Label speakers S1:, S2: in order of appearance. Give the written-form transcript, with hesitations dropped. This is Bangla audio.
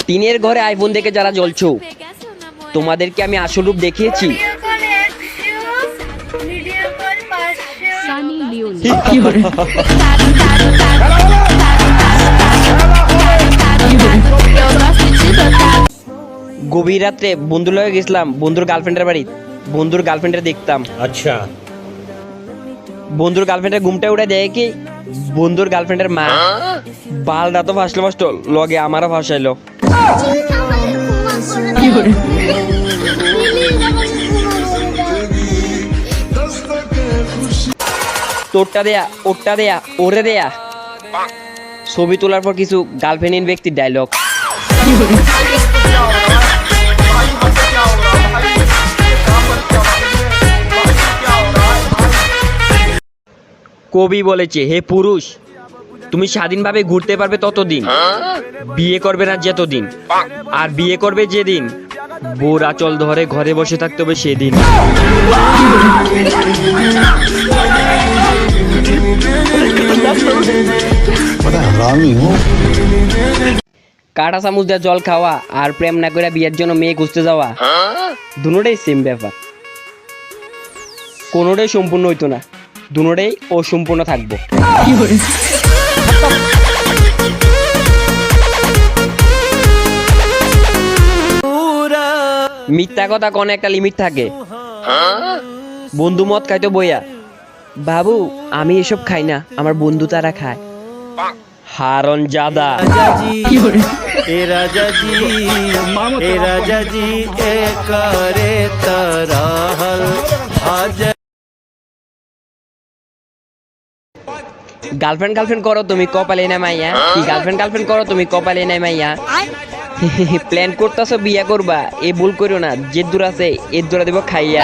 S1: টিনের ঘরে আইফোন দেখে যারা জ্বলছো, তোমাদেরকে আমি আসল রূপ দেখিয়েছি। গভীর রাত্রে বন্ধুর লগে গেছিলাম বন্ধুর গার্লফ্রেন্ডের বাড়ি। বন্ধুর গার্লফ্রেন্ডের দেখতাম,
S2: আচ্ছা
S1: বন্ধুর গার্লফ্রেন্ডের ঘুমটা উঠে দেয় কি বন্ধুর গার্লফ্রেন্ডের মা। বালটা তো ফাঁসলো ফাঁসলো, লগে আমারও ফাঁসাইলো। তোরটা দেয়া, ওরটা দেয়া, ওরে দেয়া। ছবি তোলার পর কিছু গার্লফ্রেন্ড ব্যক্তির ডায়লগ। কবি বলেছে, হে পুরুষ, তুমি স্বাধীনভাবে ঘুরতে পারবে ততদিন, বিয়ে করবে না যেতদিন, আর বিয়ে করবে যেদিন বোর আঁচল ধরে ঘরে বসে থাকতে হবে সেদিন। কাটা চামচ দিয়ে জল খাওয়া আর প্রেম না করে বিয়ের জন্য মেয়ে খুঁজতে যাওয়া, দুটোটাই সেম ব্যাপার। কোনোটাই সম্পূর্ণ হইতো না, দুটোটাই অসম্পূর্ণ থাকবো। মিথ্যা কথা কোন একটা লিমিট থাকে। বন্ধু মদ খাইতো বইয়া, বাবু আমি এসব খাই না, আমার বন্ধু তারা খায়। হারন জাদা। গার্লফ্রেন্ড গার্লফ্রেন্ড করো তুমি কপালে না মাইয়া, কি গার্লফ্রেন্ড গার্লফ্রেন্ড করো তুমি কপালে না মাইয়া। প্ল্যান করতেছো বিয়া করবা, এ ভুল করো না, যে দূর আছে এর দূরা দেব খাইয়া।